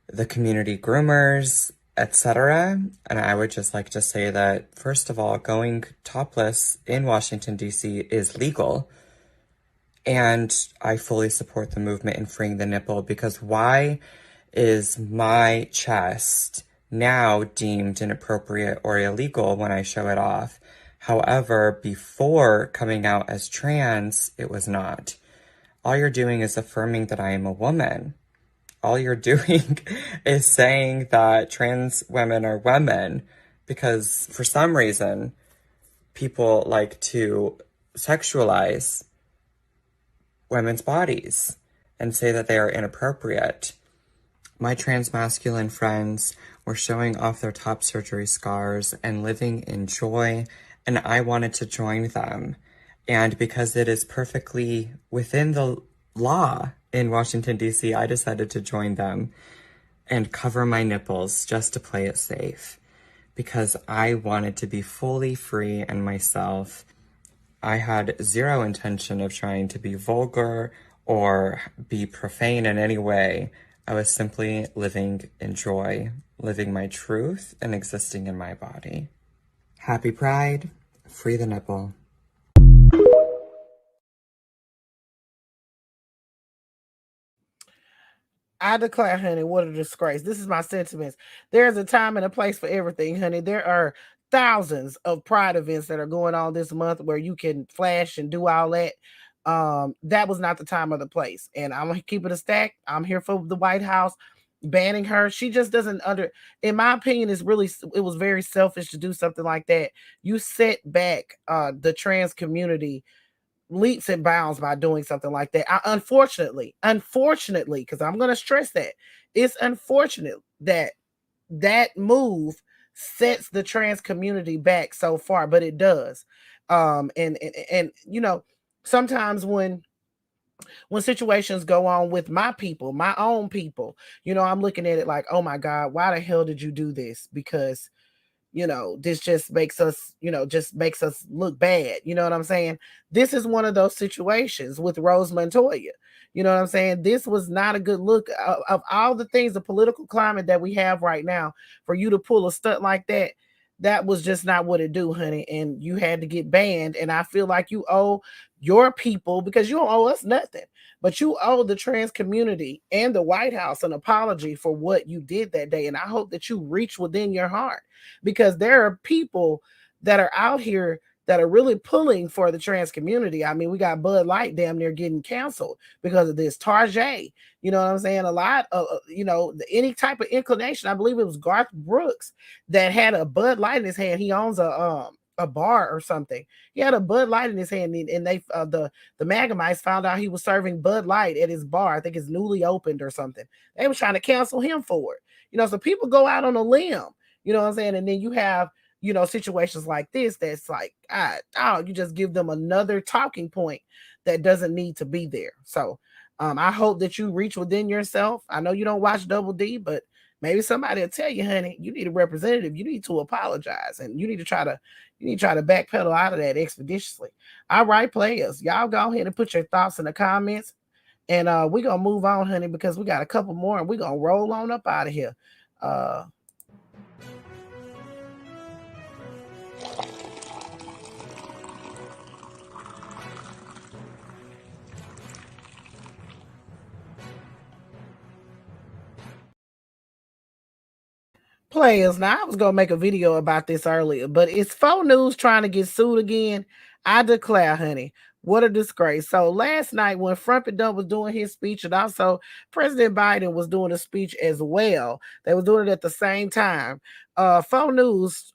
the community groomers, etc. And I would just like to say that, first of all, going topless in Washington, D.C. is legal. And I fully support the movement in freeing the nipple, because why is my chest now deemed inappropriate or illegal when I show it off? However, before coming out as trans, it was not. All you're doing is affirming that I am a woman. All you're doing is saying that trans women are women, because for some reason, people like to sexualize women's bodies and say that they are inappropriate. My trans masculine friends were showing off their top surgery scars and living in joy, and I wanted to join them. And because it is perfectly within the law in Washington, D.C., I decided to join them and cover my nipples just to play it safe, because I wanted to be fully free and myself. I had zero intention of trying to be vulgar or be profane in any way. I was simply living in joy, living my truth, and existing in my body. Happy Pride, free the nipple. I declare, honey, what a disgrace. This is my sentiments. There's a time and a place for everything, honey. There are thousands of pride events that are going on this month where you can flash and do all that. That was not the time or the place. And I'm gonna keep it a stack. I'm here for the White House banning her. She just doesn't in my opinion, it was very selfish to do something like that. You set back the trans community leaps and bounds by doing something like that. Unfortunately, because I'm going to stress that it's unfortunate that move sets the trans community back so far, but it does. And sometimes when situations go on with my people, my own people, I'm looking at it like, oh my God, why the hell did you do this? Because this just makes us, look bad. You know what I'm saying? This is one of those situations with Rose Montoya. You know what I'm saying? This was not a good look of all the things, the political climate that we have right now, for you to pull a stunt like that. That was just not what it do, honey. And you had to get banned. And I feel like you owe your people, because you don't owe us nothing, but you owe the trans community and the White House an apology for what you did that day. And I hope that you reach within your heart, because there are people that are out here that are really pulling for the trans community. I mean, we got Bud Light damn near getting canceled because of this. Tarjay, you know what I'm saying? A lot of, any type of inclination. I believe it was Garth Brooks that had a Bud Light in his hand. He owns a bar or something. He had a Bud Light in his hand, and they the Magamites found out he was serving Bud Light at his bar. I think it's newly opened or something. They was trying to cancel him for it. So people go out on a limb, you know what I'm saying? And then you have, situations like this that's like, you just give them another talking point that doesn't need to be there. So I hope that you reach within yourself. I know you don't watch Double D, but maybe somebody will tell you, honey, you need a representative. You need to apologize, and you need to try to backpedal out of that expeditiously. All right, players, y'all go ahead and put your thoughts in the comments, and we're gonna move on, honey, because we got a couple more, and we're gonna roll on up out of here. Players, now I was gonna make a video about this earlier, but it's faux news trying to get sued again. I declare, honey, what a disgrace. So last night when Frumpy Dump was doing his speech, and also President Biden was doing a speech as well, they were doing it at the same time. Faux news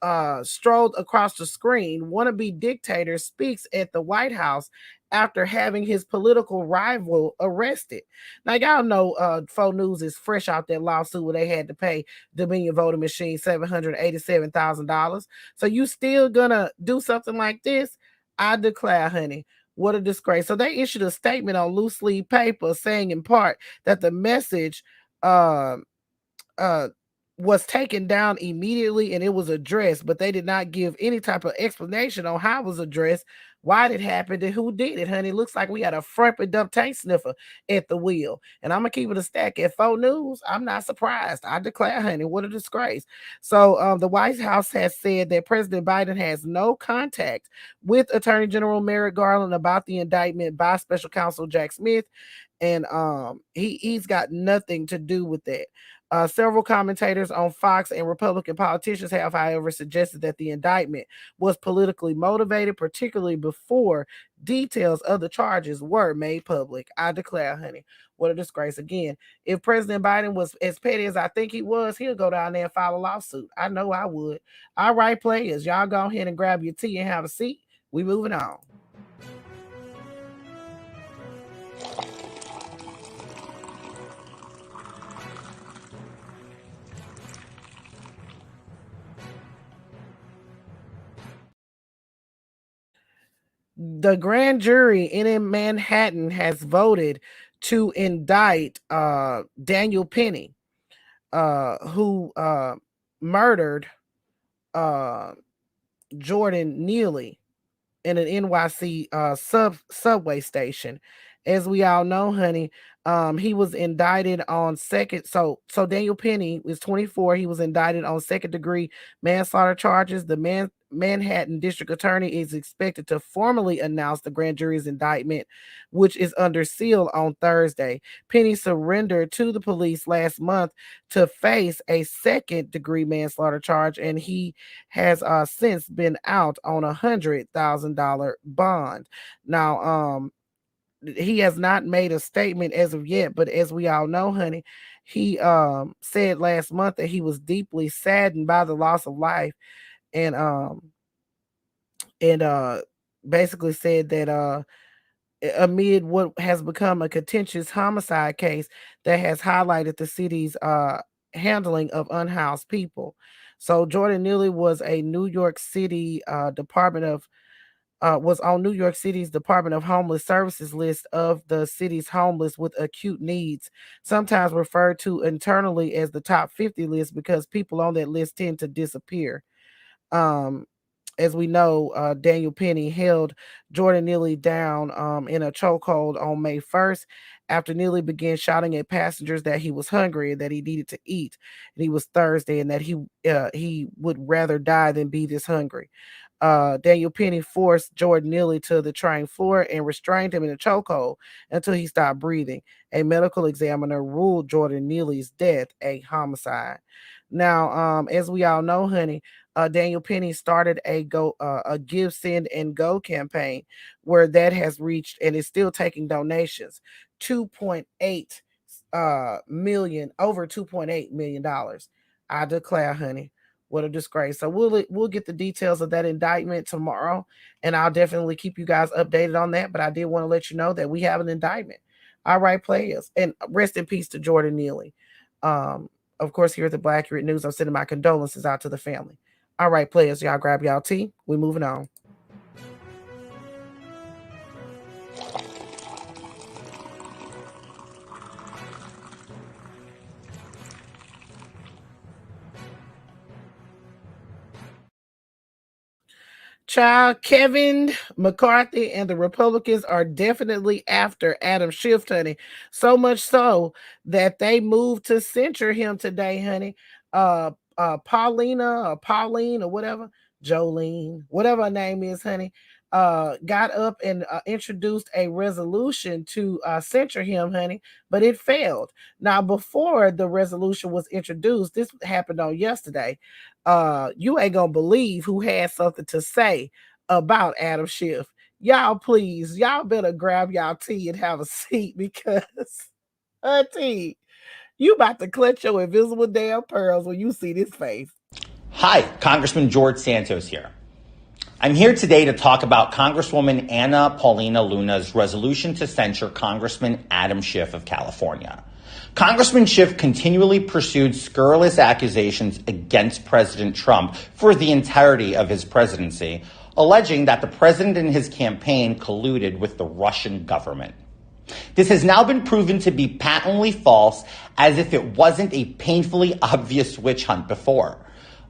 strolled across the screen. Wannabe dictator speaks at the White House after having his political rival arrested. Now, y'all know faux news is fresh out that lawsuit where they had to pay Dominion voting machine $787,000. So you still gonna do something like this? I declare, honey, what a disgrace. So they issued a statement on loose leaf paper saying in part that the message was taken down immediately and it was addressed, but they did not give any type of explanation on how it was addressed, why it happened, and who did it, honey. Looks like we had a Frumpy Dump tank sniffer at the wheel. And I'm gonna keep it a stack at faux news. I'm not surprised. I declare, honey, what a disgrace. So the White House has said that President Biden has no contact with Attorney General Merrick Garland about the indictment by Special Counsel Jack Smith, and he's got nothing to do with that. Several commentators on Fox and Republican politicians have, however, suggested that the indictment was politically motivated, particularly before details of the charges were made public. I declare, honey, what a disgrace. Again, if President Biden was as petty as I think he was, he'll go down there and file a lawsuit. I know I would. All right, players, y'all go ahead and grab your tea and have a seat. We moving on. The grand jury in Manhattan has voted to indict Daniel Penny, who murdered Jordan Neely in an NYC subway station. As we all know, honey, he was indicted on second. So Daniel Penny was 24. He was indicted on second-degree manslaughter charges. The Manhattan District Attorney is expected to formally announce the grand jury's indictment, which is under seal on Thursday. Penny surrendered to the police last month to face a second-degree manslaughter charge, and he has since been out on $100,000 bond. Now, he has not made a statement as of yet, but as we all know, honey, he said last month that he was deeply saddened by the loss of life, and basically said that amid what has become a contentious homicide case that has highlighted the city's handling of unhoused people. So Jordan Neely was a New York City Department of was on New York City's Department of Homeless Services list of the city's homeless with acute needs, sometimes referred to internally as the top 50 list because people on that list tend to disappear. As we know, Daniel Penny held Jordan Neely down in a chokehold on May 1st after Neely began shouting at passengers that he was hungry and that he needed to eat. And he was Thursday and that he would rather die than be this hungry. Daniel Penny forced Jordan Neely to the train floor and restrained him in a chokehold until he stopped breathing. A medical examiner ruled Jordan Neely's death a homicide. Now, as we all know, honey, Daniel Penny started a give, send, and go campaign where that has reached and is still taking donations, $2.8 million, over $2.8 million. I declare, honey, what a disgrace. So we'll get the details of that indictment tomorrow, and I'll definitely keep you guys updated on that. But I did want to let you know that we have an indictment. All right, players, and rest in peace to Jordan Neely. Of course, here at the Black Accurate News, I'm sending my condolences out to the family. All right, players, y'all grab y'all tea. We're moving on. Child, Kevin McCarthy and the Republicans are definitely after Adam Schiff, honey. So much so that they moved to censure him today, honey. Pauline or whatever, Jolene, whatever her name is, honey, got up and introduced a resolution to censure him, honey, but it failed. Now, before the resolution was introduced, this happened on yesterday. You ain't gonna believe who had something to say about Adam Schiff. Y'all, please, y'all better grab y'all tea and have a seat because, auntie, you about to clutch your invisible damn pearls when you see this face. Hi, Congressman George Santos here. I'm here today to talk about Congresswoman Anna Paulina Luna's resolution to censure Congressman Adam Schiff of California. Congressman Schiff continually pursued scurrilous accusations against President Trump for the entirety of his presidency, alleging that the president and his campaign colluded with the Russian government. This has now been proven to be patently false, as if it wasn't a painfully obvious witch hunt before.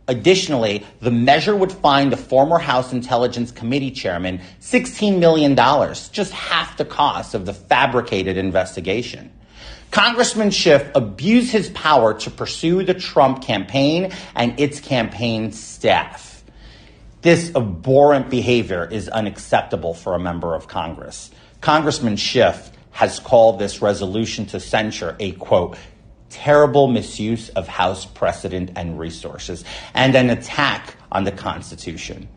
Additionally, the measure would fine the former House Intelligence Committee chairman $16 million, just half the cost of the fabricated investigation. Congressman Schiff abused his power to pursue the Trump campaign and its campaign staff. This abhorrent behavior is unacceptable for a member of Congress. Congressman Schiff has called this resolution to censure a, quote, terrible misuse of House precedent and resources and an attack on the Constitution.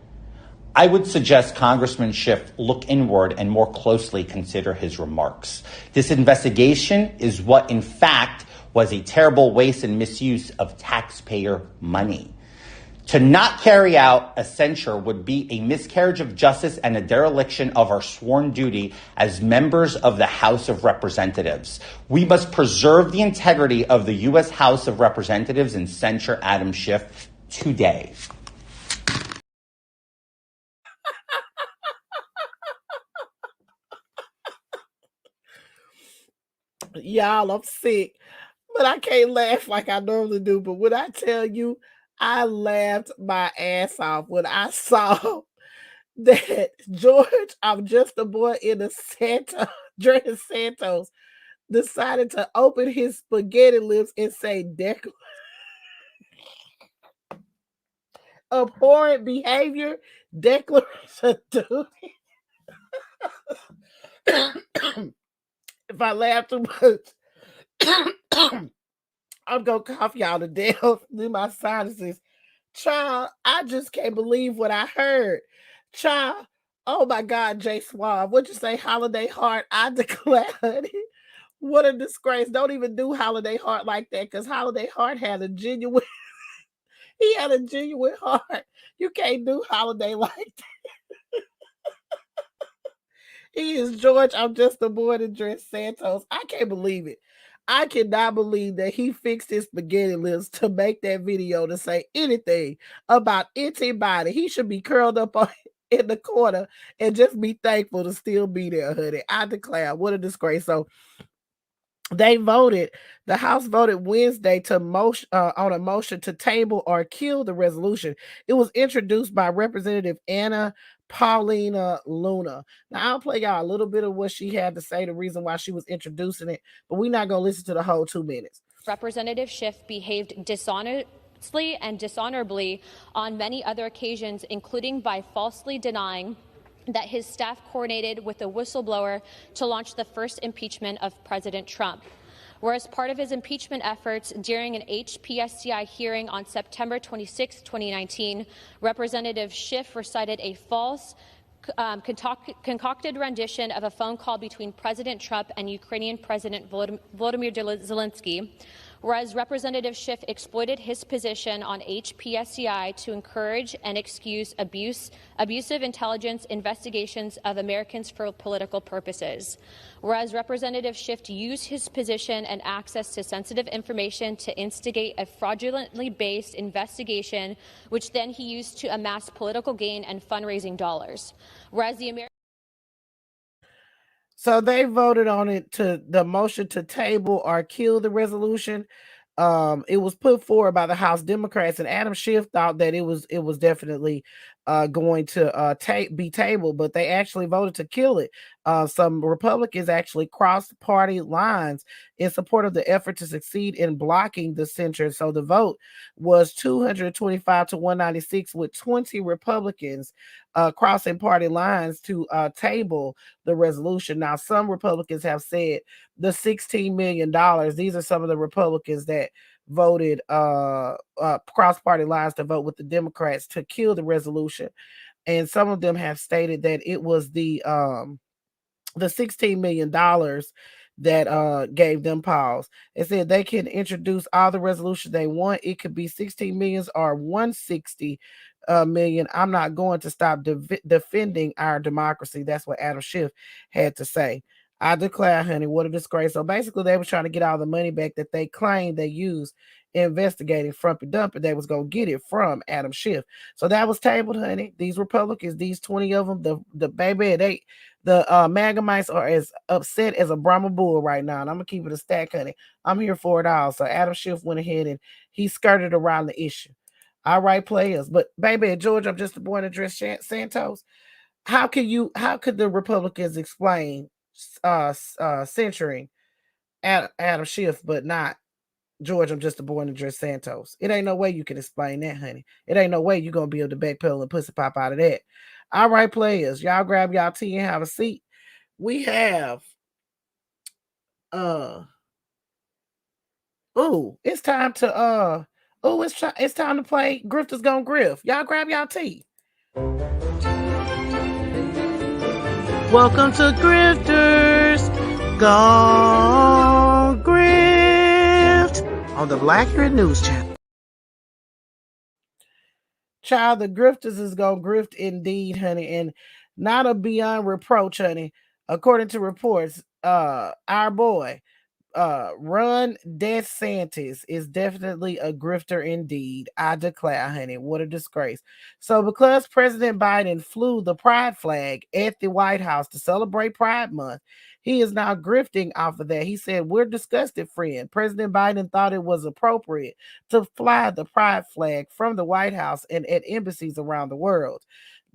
I would suggest Congressman Schiff look inward and more closely consider his remarks. This investigation is what, in fact, was a terrible waste and misuse of taxpayer money. To not carry out a censure would be a miscarriage of justice and a dereliction of our sworn duty as members of the House of Representatives. We must preserve the integrity of the U.S. House of Representatives and censure Adam Schiff today. Y'all, I'm sick, but I can't laugh like I normally do. But when I tell you, I laughed my ass off when I saw that George, I'm just a boy in the Santa, Jordan Santos, decided to open his spaghetti lips and say decoration. Abhorrent behavior, declaration duty. If I laugh too much, I'm going to cough y'all to death in my sinuses. Child, I just can't believe what I heard. Child, oh my God, Jay Suave, what'd you say, Holiday Heart? I declare it. What a disgrace. Don't even do Holiday Heart like that, because Holiday Heart had a genuine, he had a genuine heart. You can't do Holiday like that. He is George, I'm just a boy to dress Santos. I can't believe it. I cannot believe that he fixed his spaghetti lips to make that video to say anything about anybody. He should be curled up in the corner and just be thankful to still be there, honey. I declare, what a disgrace. So they voted, the House voted Wednesday to motion on a motion to table or kill the resolution. It was introduced by Representative Anna Paulina Luna. Now I'll play y'all a little bit of what she had to say, the reason why she was introducing it, but we're not gonna listen to the whole 2 minutes. Representative Schiff behaved dishonestly and dishonorably on many other occasions, including by falsely denying that his staff coordinated with a whistleblower to launch the first impeachment of President Trump. Whereas part of his impeachment efforts during an HPSCI hearing on September 26, 2019, Representative Schiff recited a false concocted rendition of a phone call between President Trump and Ukrainian President Volodymyr Zelensky, whereas Representative Schiff exploited his position on HPSCI to encourage and excuse abusive intelligence investigations of Americans for political purposes. Whereas Representative Schiff used his position and access to sensitive information to instigate a fraudulently based investigation, which then he used to amass political gain and fundraising dollars. Whereas So they voted on it, to the motion to table or kill the resolution. It was put forward by the House Democrats, and Adam Schiff thought that it was definitely going to be tabled, but they actually voted to kill it. Some Republicans actually crossed party lines in support of the effort to succeed in blocking the censure. So the vote was 225 to 196, with 20 Republicans crossing party lines to table the resolution. Now, some Republicans have said the $16 million. These are some of the Republicans that voted cross-party lines to vote with the Democrats to kill the resolution. And some of them have stated that it was the $16 million that gave them pause. It said they can introduce all the resolutions they want. It could be 16 million or 160 million. I'm not going to stop defending our democracy. That's what Adam Schiff had to say. I declare, honey, what a disgrace. So basically, they were trying to get all the money back that they claimed they used investigating Frumpy Dumpy. They was going to get it from Adam Schiff. So that was tabled, honey. These Republicans, these 20 of them, the baby, the MAGA mice are as upset as a Brahma bull right now. And I'm going to keep it a stack, honey. I'm here for it all. So Adam Schiff went ahead and he skirted around the issue. All right, players. But baby, at Georgia, I'm just a boy to address Santos. How could the Republicans explain censuring Adam Schiff, but not George, I'm just a boy in the dress Santos? It ain't no way you can explain that, honey. It ain't no way you're gonna be able to backpedal and pussy pop out of that. All right, players, y'all grab y'all tea and have a seat. We have it's time to it's time to play Grifters Gonna Grift. Y'all grab y'all tea. Welcome to Grifters Gone Grift on the Black Grid News Channel. Child, the Grifters is gonna grift indeed, honey, and not a beyond reproach, honey. According to reports, our boy Ron DeSantis is definitely a grifter indeed. I declare, honey, what a disgrace. So because President Biden flew the pride flag at the White House to celebrate Pride Month, he is now grifting off of that. He said, "We're disgusted, friend. President Biden thought it was appropriate to fly the pride flag from the White House and at embassies around the world.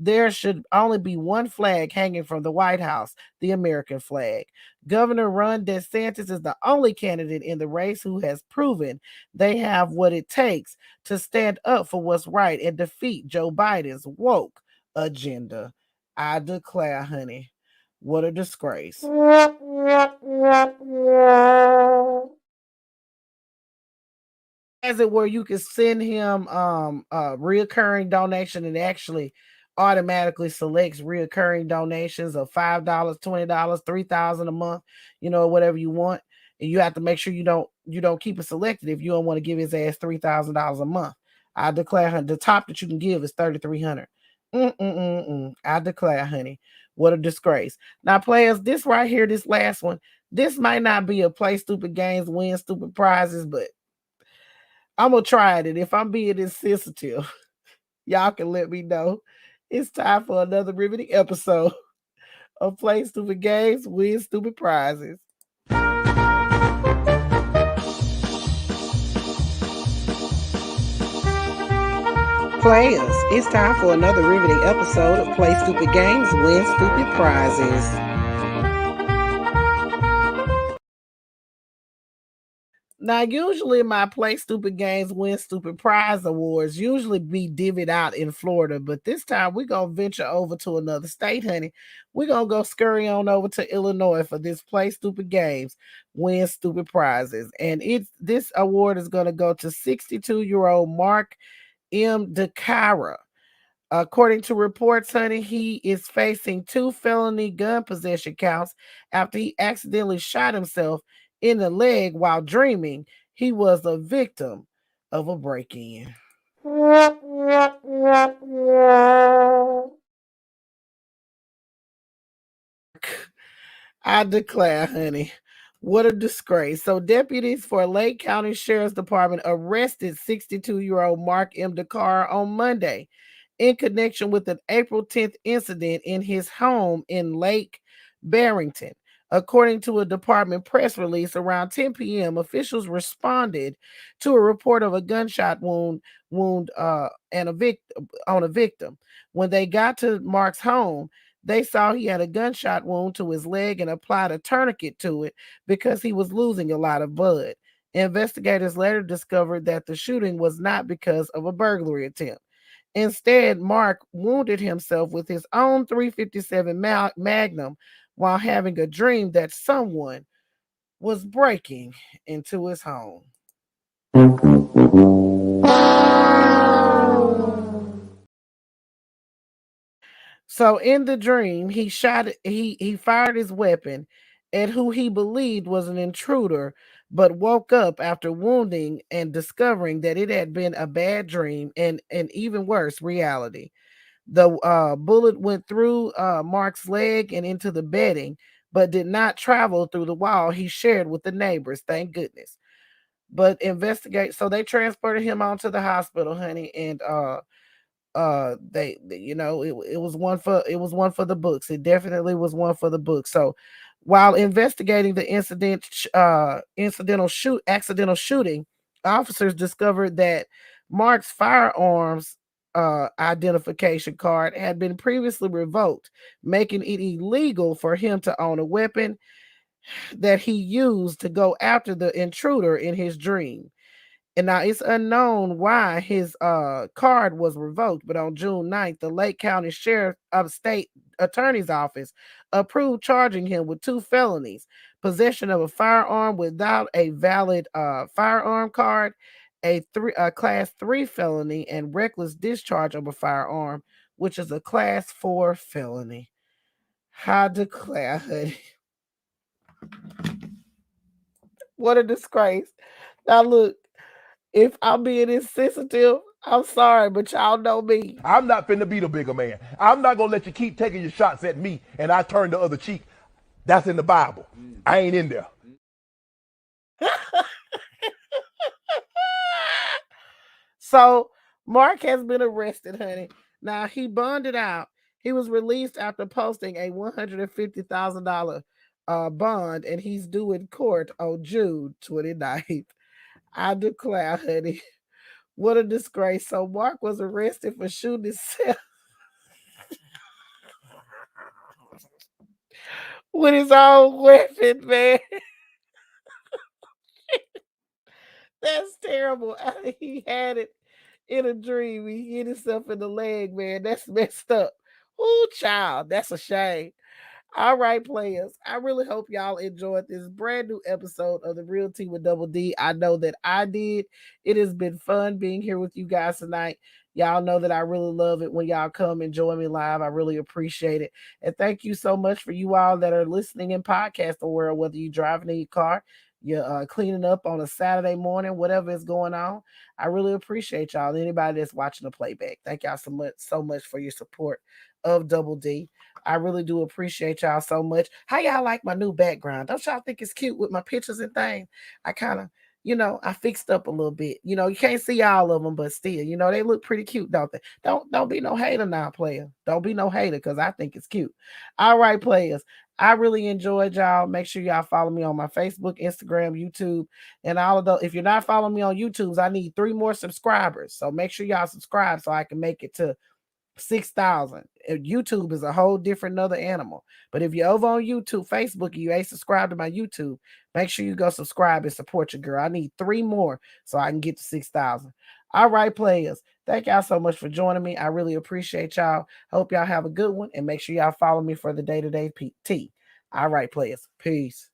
There should only be one flag hanging from the White House, the American flag. Governor Ron DeSantis is the only candidate in the race who has proven they have what it takes to stand up for what's right and defeat Joe Biden's woke agenda." I declare, honey, what a disgrace. As it where you can send him a reoccurring donation, and actually automatically selects reoccurring donations of $5, $20, $3,000 a month, whatever you want. And you have to make sure you don't keep it selected if you don't want to give his ass $3,000 a month. I declare, the top that you can give is $3,300. I declare, honey, what a disgrace. Now, players, this right here, this last one, this might not be a play stupid games, win stupid prizes, but I'm gonna try it. And if I'm being insensitive, y'all can let me know It's time for another riveting episode of Play Stupid Games, Win Stupid Prizes. Players, it's time for another riveting episode of Play Stupid Games, Win Stupid Prizes. Now, usually my Play Stupid Games, Win Stupid Prize awards usually be divvied out in Florida, but this time we're going to venture over to another state, honey. We're going to go scurry on over to Illinois for this Play Stupid Games, Win Stupid Prizes. And this award is going to go to 62-year-old Mark M. DeCara. According to reports, honey, he is facing 2 felony gun possession counts after he accidentally shot himself in the leg while dreaming he was a victim of a break-in. I declare, honey, what a disgrace. So deputies for Lake County Sheriff's Department arrested 62-year-old Mark M. DeCara on Monday in connection with an April 10th incident in his home in Lake Barrington. According to a department press release, around 10 p.m., officials responded to a report of a gunshot wound on a victim. When they got to Mark's home, they saw he had a gunshot wound to his leg and applied a tourniquet to it because he was losing a lot of blood. Investigators later discovered that the shooting was not because of a burglary attempt. Instead, Mark wounded himself with his own .357 Magnum while having a dream that someone was breaking into his home. So in the dream, he fired his weapon at who he believed was an intruder, but woke up after wounding and discovering that it had been a bad dream and even worse, reality. The bullet went through Mark's leg and into the bedding, but did not travel through the wall he shared with the neighbors, thank goodness. But so they transported him on to the hospital, honey, and it was one for the books. It definitely was one for the books. So while investigating the accidental shooting, officers discovered that Mark's firearms identification card had been previously revoked, making it illegal for him to own a weapon that he used to go after the intruder in his dream. And now it's unknown why his card was revoked, but on June 9th, the Lake County Sheriff of State Attorney's Office approved charging him with 2 felonies: possession of a firearm without a valid firearm card, a Class 3 felony, and reckless discharge of a firearm, which is a Class 4 felony. I declare, honey. What a disgrace. Now look, if I'm being insensitive, I'm sorry, but y'all know me. I'm not finna be the bigger man. I'm not gonna let you keep taking your shots at me and I turn the other cheek. That's in the Bible. I ain't in there. So Mark has been arrested, honey. Now he bonded out. He was released after posting a $150,000 bond, and he's due in court on June 29th. I declare, honey, what a disgrace. So Mark was arrested for shooting himself with his own weapon, man. That's terrible. He had it in a dream. He hit himself in the leg, man. That's messed up. Ooh, child, that's a shame. All right, players. I really hope y'all enjoyed this brand new episode of The Real Tea with Double D. I know that I did. It has been fun being here with you guys tonight. Y'all know that I really love it when y'all come and join me live. I really appreciate it. And thank you so much for you all that are listening in podcast world, whether you're driving in your car, you're cleaning up on a Saturday morning, whatever is going on. I really appreciate y'all. Anybody that's watching the playback, thank y'all so much for your support of Double D. I really do appreciate y'all so much. How y'all like my new background? Don't y'all think it's cute with my pictures and things? I kind of, I fixed up a little bit. You can't see all of them, but still, they look pretty cute, don't they? Don't be no hater now, player. Don't be no hater, because I think it's cute. All right, players. I really enjoyed y'all. Make sure y'all follow me on my Facebook, Instagram, YouTube, and all of those. If you're not following me on YouTube, I need 3 more subscribers. So make sure y'all subscribe so I can make it to 6,000. YouTube is a whole different other animal. But if you're over on YouTube, Facebook, and you ain't subscribed to my YouTube, make sure you go subscribe and support your girl. I need 3 more so I can get to 6,000. All right, players. Thank y'all so much for joining me. I really appreciate y'all. Hope y'all have a good one, and make sure y'all follow me for the day-to-day tea. All right, players. Peace.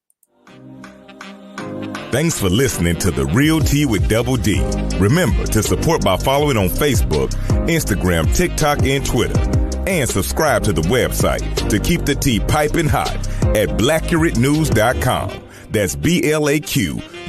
Thanks for listening to The Real Tea with Double D. Remember to support by following on Facebook, Instagram, TikTok, and Twitter. And subscribe to the website to keep the tea piping hot at blackuratnews.com. That's BLAQ